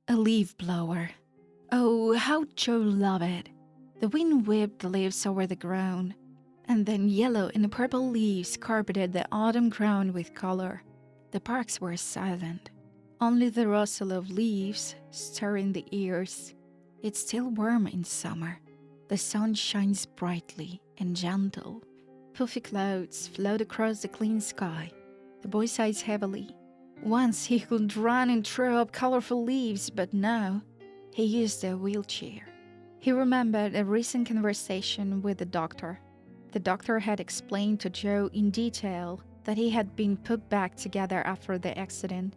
A leaf blower. Oh, how Joe loved it. The wind whipped the leaves over the ground, and then yellow and purple leaves carpeted the autumn ground with color. The parks were silent. Only the rustle of leaves stirring the ears. It's still warm in summer. The sun shines brightly and gentle. Puffy clouds float across the clean sky. The boy sighs heavily. Once he could run and throw up colorful leaves, but now he used a wheelchair. He remembered a recent conversation with the doctor. The doctor had explained to Joe in detail that he had been put back together after the accident.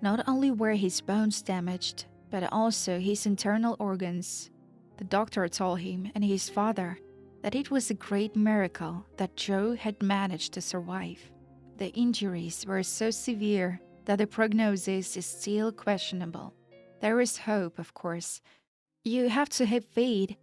Not only were his bones damaged, but also his internal organs. The doctor told him and his father that it was a great miracle that Joe had managed to survive. The injuries were so severe that the prognosis is still questionable. There is hope, of course. You have to have faith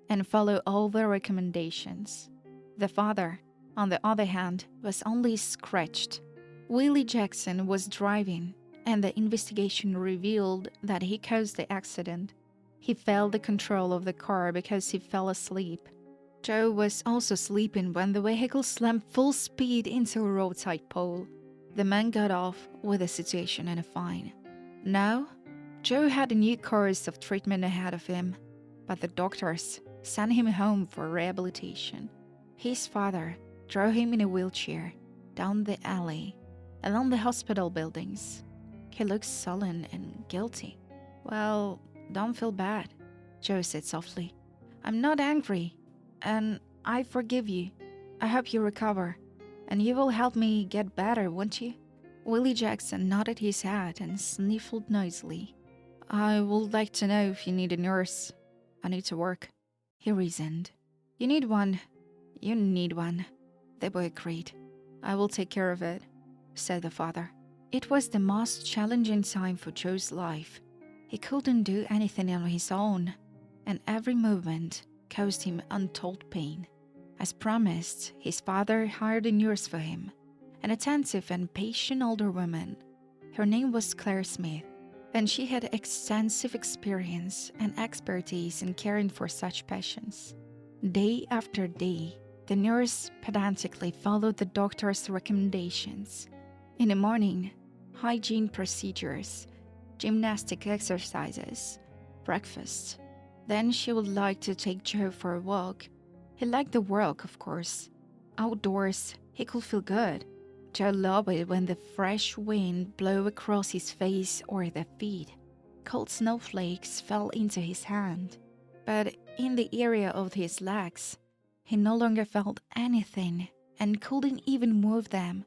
and follow all the recommendations. The father, on the other hand, was only scratched. Willie Jackson was driving, and the investigation revealed that he caused the accident. He failed the control of the car because he fell asleep. Joe was also sleeping when the vehicle slammed full speed into a roadside pole. The man got off with the situation and a fine. Now, Joe had a new course of treatment ahead of him, but the doctors sent him home for rehabilitation. His father drove him in a wheelchair down the alley, along the hospital buildings. He looked sullen and guilty. "Well, don't feel bad," Joe said softly. "I'm not angry, and I forgive you. I hope you recover, and you will help me get better, won't you?" Willie Jackson nodded his head and sniffled noisily. "I would like to know if you need a nurse. I need to work," he reasoned. "You need one. You need one," the boy agreed. "I will take care of it," said the father. It was the most challenging time for Joe's life. He couldn't do anything on his own, and every movement caused him untold pain. As promised, his father hired a nurse for him, an attentive and patient older woman. Her name was Claire Smith, and she had extensive experience and expertise in caring for such patients. Day after day, the nurse pedantically followed the doctor's recommendations. In the morning, hygiene procedures, gymnastic exercises, breakfast. Then she would like to take Joe for a walk. He liked the walk, of course. Outdoors, he could feel good. Joe loved it when the fresh wind blew across his face or the feet. Cold snowflakes fell into his hand. But in the area of his legs, he no longer felt anything and couldn't even move them.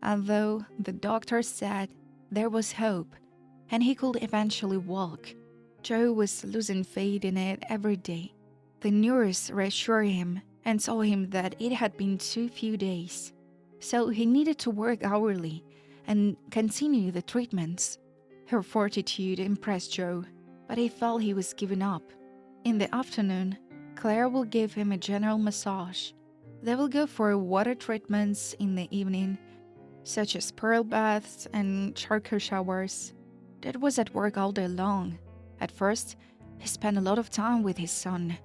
Although the doctor said there was hope and he could eventually walk, Joe was losing faith in it every day. The nurse reassured him and told him that it had been too few days, so he needed to work hourly and continue the treatments. Her fortitude impressed Joe, but he felt he was giving up. In the afternoon, Claire will give him a general massage. They will go for water treatments in the evening, such as pearl baths and charcoal showers. Dad was at work all day long. At first, he spent a lot of time with his son,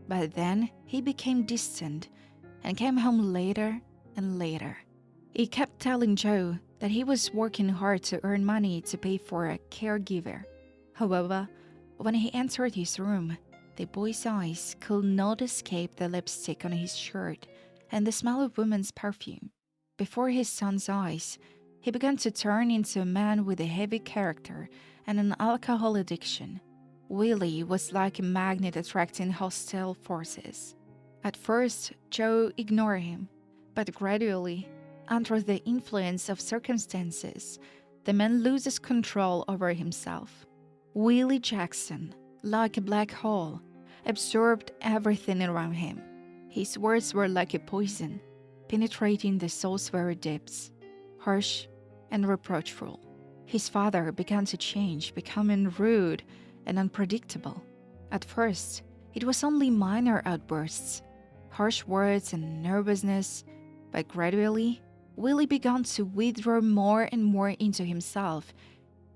but then he became distant and came home later and later. He kept telling Joe that he was working hard to earn money to pay for a caregiver. However, when he entered his room, the boy's eyes could not escape the lipstick on his shirt and the smell of woman's perfume. Before his son's eyes, he began to turn into a man with a heavy character and an alcohol addiction. Willie was like a magnet attracting hostile forces. At first, Joe ignored him, but gradually, under the influence of circumstances, the man loses control over himself. Willie Jackson, like a black hole, absorbed everything around him. His words were like a poison, penetrating the soul's very depths, harsh and reproachful. His father began to change, becoming rude and unpredictable. At first, it was only minor outbursts, harsh words and nervousness, but gradually, Willie began to withdraw more and more into himself,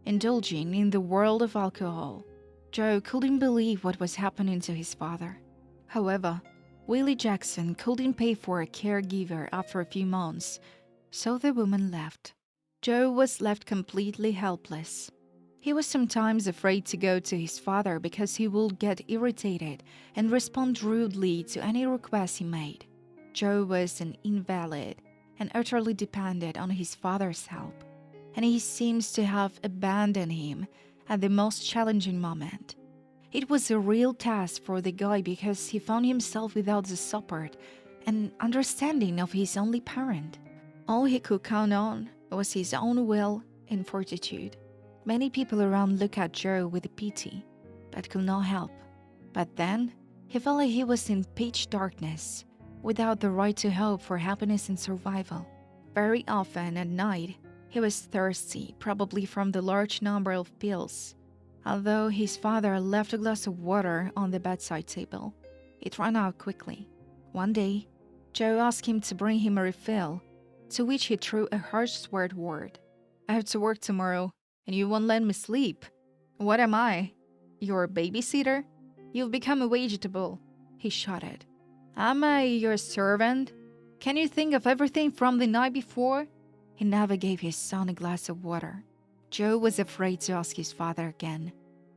indulging in the world of alcohol. Joe couldn't believe what was happening to his father. However, Willie Jackson couldn't pay for a caregiver after a few months, so the woman left. Joe was left completely helpless. He was sometimes afraid to go to his father because he would get irritated and respond rudely to any request he made. Joe was an invalid and utterly dependent on his father's help, and he seems to have abandoned him at the most challenging moment. It was a real task for the guy because he found himself without the support and understanding of his only parent. All he could count on was his own will and fortitude. Many people around looked at Joe with pity, but could not help. But then, he felt like he was in pitch darkness, without the right to hope for happiness and survival. Very often at night, he was thirsty, probably from the large number of pills. Although his father left a glass of water on the bedside table, it ran out quickly. One day, Joe asked him to bring him a refill, to which he threw a harsh swear word. "I have to work tomorrow, and you won't let me sleep. What am I? Your babysitter? You've become a vegetable," he shouted. "Am I your servant? Can you think of everything from the night before?" He never gave his son a glass of water. Joe was afraid to ask his father again.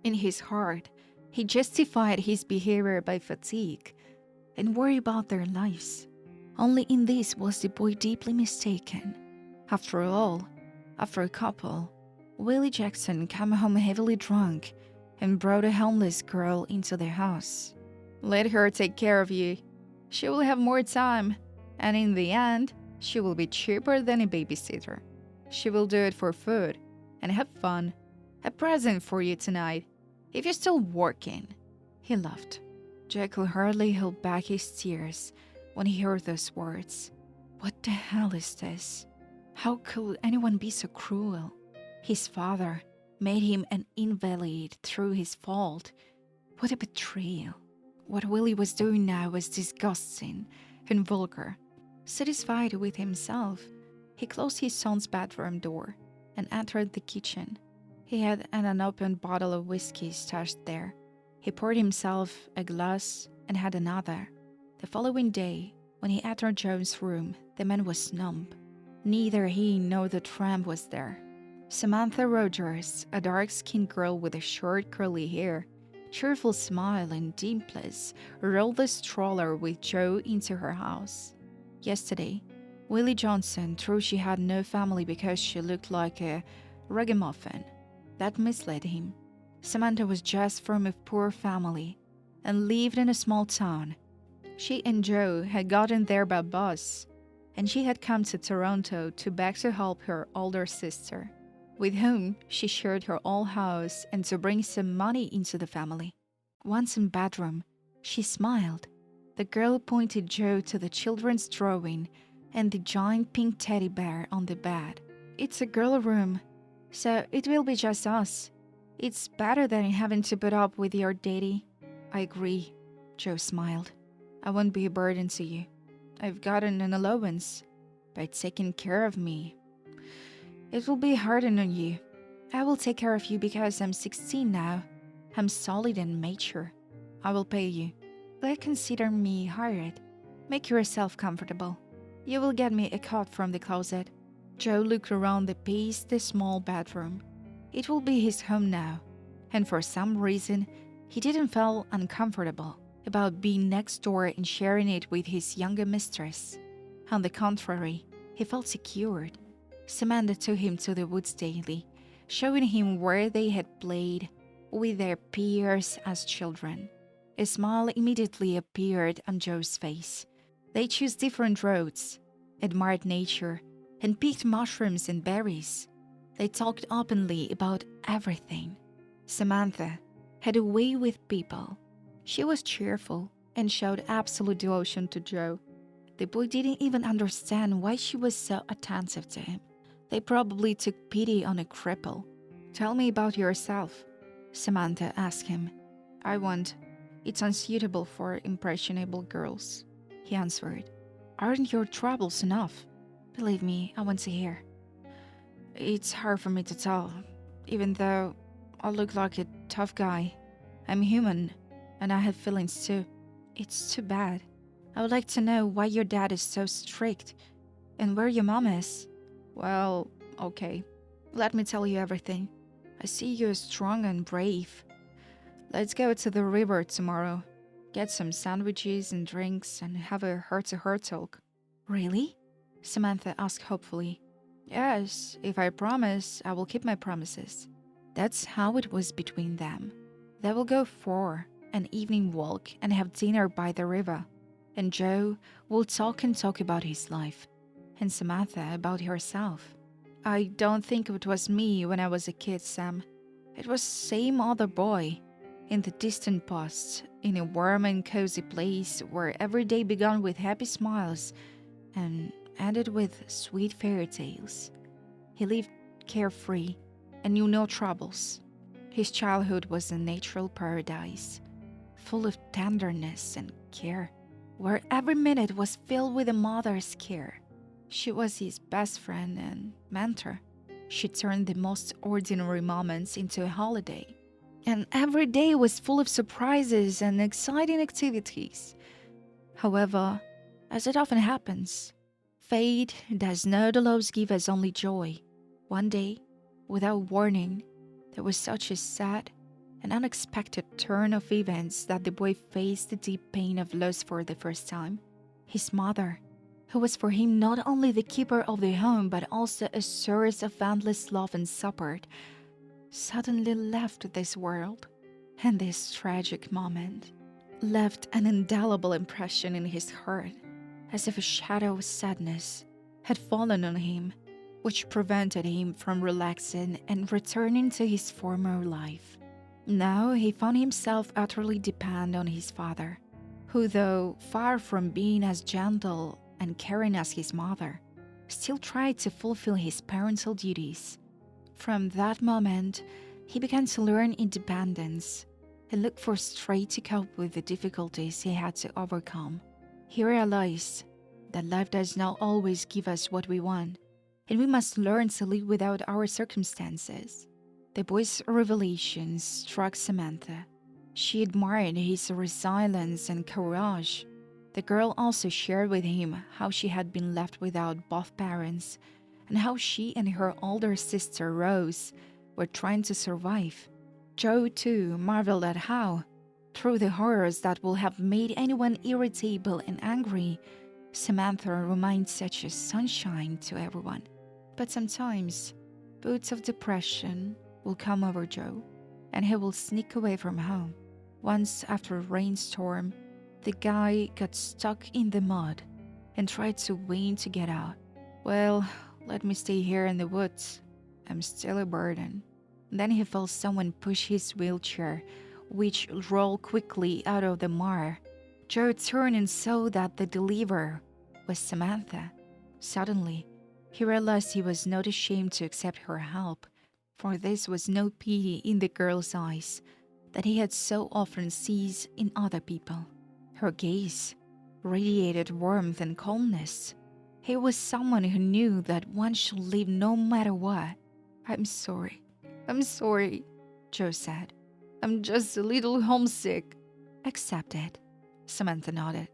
In his heart, he justified his behavior by fatigue and worry about their lives. Only in this was the boy deeply mistaken. After all, after a couple, Willie Jackson came home heavily drunk and brought a homeless girl into their house. "Let her take care of you. She will have more time, and in the end, she will be cheaper than a babysitter. She will do it for food and have fun. A present for you tonight, if you're still working." He laughed. Jack could hardly hold back his tears when he heard those words. What the hell is this? How could anyone be so cruel? His father made him an invalid through his fault. What a betrayal. What Willie was doing now was disgusting and vulgar. Satisfied with himself, he closed his son's bedroom door and entered the kitchen. He had an unopened bottle of whiskey stashed there. He poured himself a glass and had another. The following day, when he entered Joe's room, the man was numb. Neither he nor the tramp was there. Samantha Rogers, a dark-skinned girl with a short curly hair, cheerful smile and dimples, rolled the stroller with Joe into her house. Yesterday, Willie Johnson thought she had no family because she looked like a ragamuffin. That misled him. Samantha was just from a poor family and lived in a small town. She and Joe had gotten there by bus, and she had come to Toronto to beg to help her older sister, with whom she shared her old house, and to bring some money into the family. Once in bedroom, she smiled. The girl pointed Joe to the children's drawing and the giant pink teddy bear on the bed. "It's a girl room, so it will be just us. It's better than having to put up with your daddy." "I agree," Joe smiled. "I won't be a burden to you. I've gotten an allowance by taking care of me. It will be harder on you. I will take care of you because I'm 16 now. I'm solid and mature. I will pay you. But consider me hired. Make yourself comfortable. You will get me a coat from the closet." Joe looked around the paced, small bedroom. It will be his home now, and for some reason, he didn't feel uncomfortable about being next door and sharing it with his younger mistress. On the contrary, he felt secured. Samantha took him to the woods daily, showing him where they had played with their peers as children. A smile immediately appeared on Joe's face. They chose different roads, admired nature, and picked mushrooms and berries. They talked openly about everything. Samantha had a way with people. She was cheerful and showed absolute devotion to Joe. The boy didn't even understand why she was so attentive to him. They probably took pity on a cripple. "Tell me about yourself," Samantha asked him. "I won't. It's unsuitable for impressionable girls," he answered. "Aren't your troubles enough? Believe me, I want to hear." "It's hard for me to tell, even though I look like a tough guy. I'm human, and I have feelings too. It's too bad. I would like to know why your dad is so strict and where your mom is. Well, okay. Let me tell you everything. I see you're strong and brave. Let's go to the river tomorrow. Get some sandwiches and drinks and have a heart-to-heart talk. Really? Samantha asked hopefully. Yes, if I promise, I will keep my promises. That's how it was between them. They will go for an evening walk and have dinner by the river. And Joe will talk and talk about his life. And Samantha about herself. I don't think it was me when I was a kid, Sam. It was same other boy. In the distant past, in a warm and cozy place where every day began with happy smiles and ended with sweet fairy tales. He lived carefree and knew no troubles. His childhood was a natural paradise, full of tenderness and care, where every minute was filled with a mother's care. She was his best friend and mentor. She turned the most ordinary moments into a holiday. And every day was full of surprises and exciting activities. However, as it often happens, fate does not always give us only joy. One day, without warning, there was such a sad and unexpected turn of events that the boy faced the deep pain of loss for the first time. His mother, who was for him not only the keeper of the home but also a source of endless love and support, suddenly left this world. And this tragic moment left an indelible impression in his heart, as if a shadow of sadness had fallen on him, which prevented him from relaxing and returning to his former life. Now he found himself utterly dependent on his father, who, though far from being as gentle and caring as his mother, still tried to fulfill his parental duties. From that moment, he began to learn independence and look for strength to cope with the difficulties he had to overcome. He realized that life does not always give us what we want, and we must learn to live without our circumstances. The boy's revelations struck Samantha. She admired his resilience and courage. The girl also shared with him how she had been left without both parents, and how she and her older sister Rose were trying to survive. Joe, too, marveled at how, through the horrors that would have made anyone irritable and angry, Samantha remained such a sunshine to everyone. But sometimes, bouts of depression will come over Joe, and he will sneak away from home. Once, after a rainstorm, the guy got stuck in the mud and tried to win to get out. Well, let me stay here in the woods. I'm still a burden. Then he felt someone push his wheelchair, which rolled quickly out of the mire. Joe turned and saw that the deliverer was Samantha. Suddenly, he realized he was not ashamed to accept her help, for this was no pity in the girl's eyes that he had so often seized in other people. Her gaze radiated warmth and calmness. He was someone who knew that one should live no matter what. I'm sorry, Joe said. I'm just a little homesick. Accept it, Samantha nodded.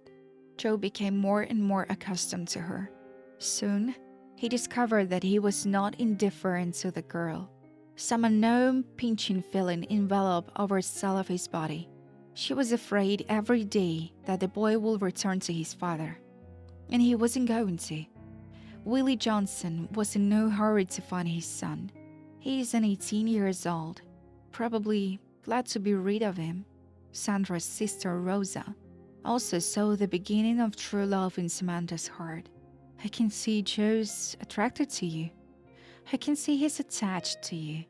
Joe became more and more accustomed to her. Soon, he discovered that he was not indifferent to the girl. Some unknown pinching feeling enveloped every cell of his body. She was afraid every day that the boy would return to his father. And he wasn't going to. Willie Johnson was in no hurry to find his son. He is 18 years old, probably glad to be rid of him. Sandra's sister Rosa also saw the beginning of true love in Samantha's heart. I can see Joe's attracted to you. I can see he's attached to you.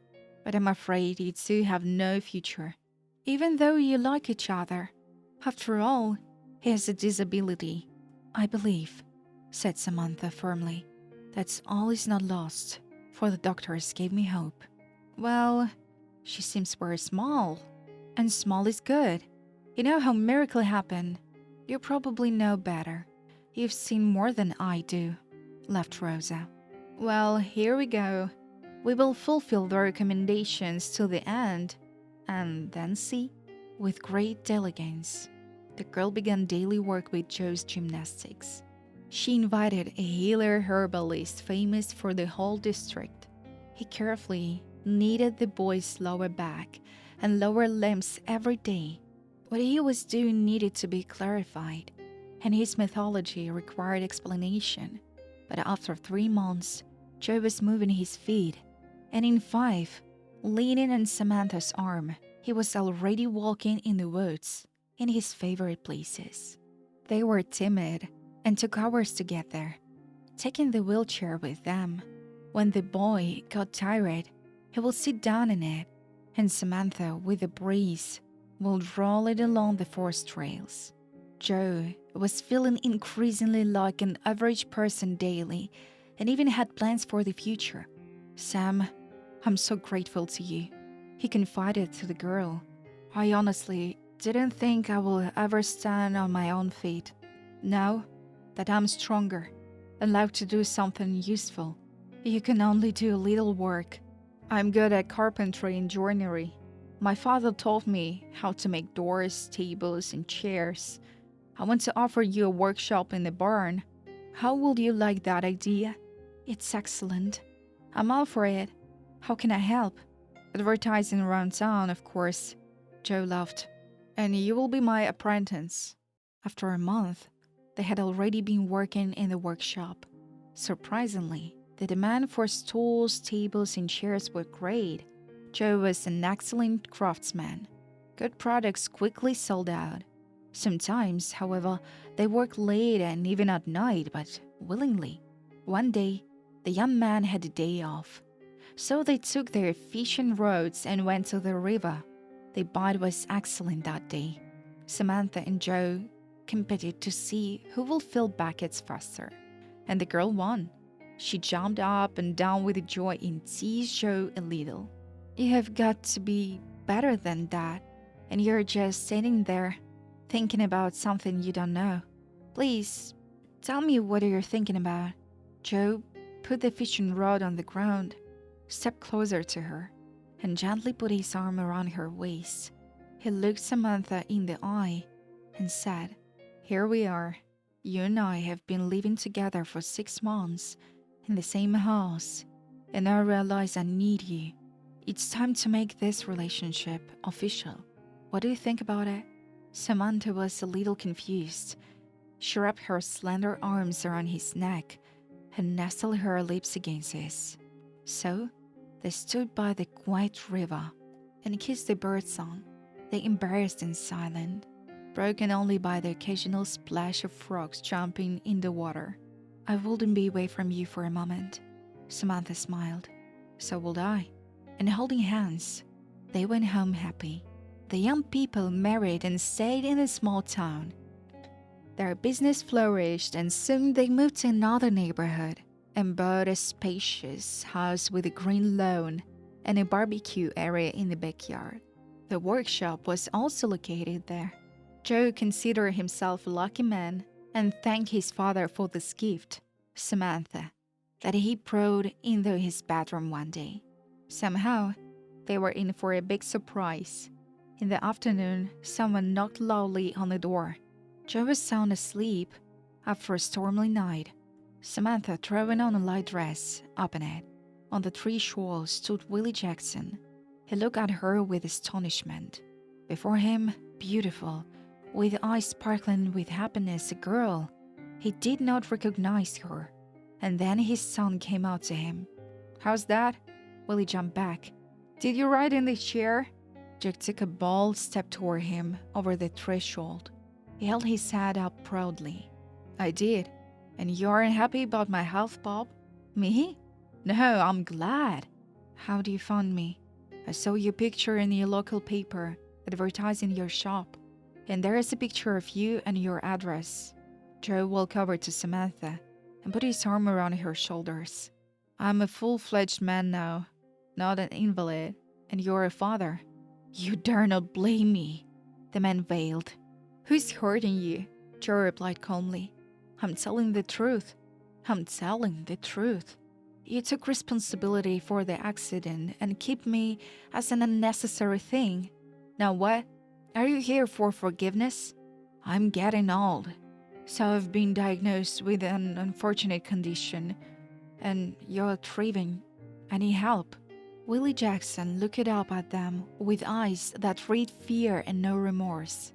But I'm afraid you two have no future, even though you like each other. After all, he has a disability. I believe, said Samantha firmly, that's all is not lost, for the doctors gave me hope. Well, she seems very small, and small is good. You know how miracles happen. You probably know better. You've seen more than I do, laughed Rosa. Well, here we go. We will fulfill the recommendations till the end, and then see. With great diligence, the girl began daily work with Joe's gymnastics. She invited a healer herbalist famous for the whole district. He carefully kneaded the boy's lower back and lower limbs every day. What he was doing needed to be clarified, and his methodology required explanation. But after 3 months, Joe was moving his feet, and in 5, leaning on Samantha's arm, he was already walking in the woods, in his favorite places. They were timid and took hours to get there, taking the wheelchair with them. When the boy got tired, he would sit down in it, and Samantha, with the breeze, would roll it along the forest trails. Joe was feeling increasingly like an average person daily, and even had plans for the future. "Sam, I'm so grateful to you," he confided to the girl. "I honestly didn't think I would ever stand on my own feet. Now that I'm stronger and like to do something useful, you can only do little work. I'm good at carpentry and joinery. My father taught me how to make doors, tables, and chairs. I want to offer you a workshop in the barn. How would you like that idea?" "It's excellent. I'm all for it. How can I help?" "Advertising around town, of course," Joe laughed. "And you will be my apprentice." After a month, they had already been working in the workshop. Surprisingly, the demand for stools, tables, and chairs was great. Joe was an excellent craftsman. Good products quickly sold out. Sometimes, however, they worked late and even at night, but willingly. One day, the young man had a day off. So they took their fishing rods and went to the river. The bite was excellent that day. Samantha and Joe competed to see who will fill buckets faster, and the girl won. She jumped up and down with joy and teased Joe a little. "You have got to be better than that, and you're just sitting there, thinking about something you don't know. Please, tell me what you're thinking about." Joe put the fishing rod on the ground, stepped closer to her, and gently put his arm around her waist. He looked Samantha in the eye and said, "Here we are. You and I have been living together for 6 months in the same house, and I realize I need you. It's time to make this relationship official. What do you think about it?" Samantha was a little confused. She wrapped her slender arms around his neck and nestled her lips against his. So they stood by the quiet river and kissed the birdsong. They embarrassed and silent, broken only by the occasional splash of frogs jumping in the water. "I wouldn't be away from you for a moment." Samantha smiled. "So would I." And holding hands, they went home happy. The young people married and stayed in a small town. Their business flourished, and soon they moved to another neighborhood and bought a spacious house with a green lawn and a barbecue area in the backyard. The workshop was also located there. Joe considered himself a lucky man and thanked his father for this gift, Samantha, that he brought into his bedroom one day. Somehow, they were in for a big surprise. In the afternoon, someone knocked loudly on the door. Joe was sound asleep after a stormy night. Samantha, throwing on a light dress, opened it. On the threshold stood Willie Jackson. He looked at her with astonishment. Before him, beautiful, with eyes sparkling with happiness, a girl. He did not recognize her. And then his son came out to him. "How's that?" Willie jumped back. "Did you ride in the chair?" Jack took a bold step toward him over the threshold. He held his head up proudly. "I did. And you aren't happy about my health, Bob?" "Me? No, I'm glad." "How do you find me?" "I saw your picture in your local paper, advertising your shop. And there is a picture of you and your address." Joe walked over to Samantha and put his arm around her shoulders. "I'm a full-fledged man now, not an invalid, and you're a father." "You dare not blame me," the man wailed. "Who's hurting you?" Joe replied calmly. "I'm telling the truth. I'm telling the truth. You took responsibility for the accident and kept me as an unnecessary thing. Now what? Are you here for forgiveness? I'm getting old, so I've been diagnosed with an unfortunate condition, and you're thriving. I need help." Willie Jackson looked up at them with eyes that read fear and no remorse.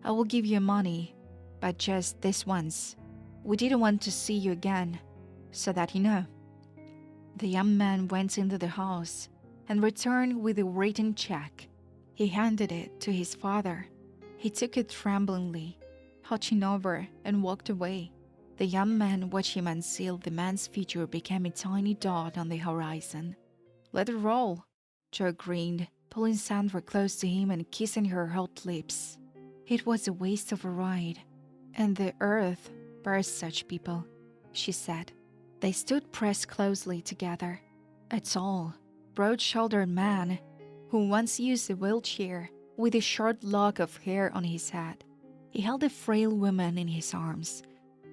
"I will give you money, but just this once. We didn't want to see you again, so that you know." The young man went into the house and returned with a written check. He handed it to his father. He took it tremblingly, hunching over, and walked away. The young man watched him until the man's figure became a tiny dot on the horizon. "Let it roll," Joe grinned, pulling Sandra close to him and kissing her hot lips. "It was a waste of a ride, and the earth bears such people," she said. They stood pressed closely together. A tall, broad-shouldered man who once used a wheelchair with a short lock of hair on his head. He held a frail woman in his arms.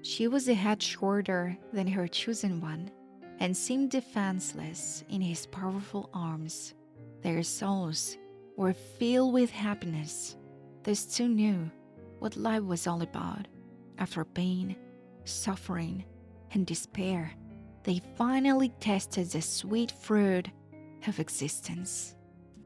She was a head shorter than her chosen one and seemed defenseless in his powerful arms. Their souls were filled with happiness. Those two knew what life was all about. After pain, suffering, and despair, they finally tasted the sweet fruit of existence.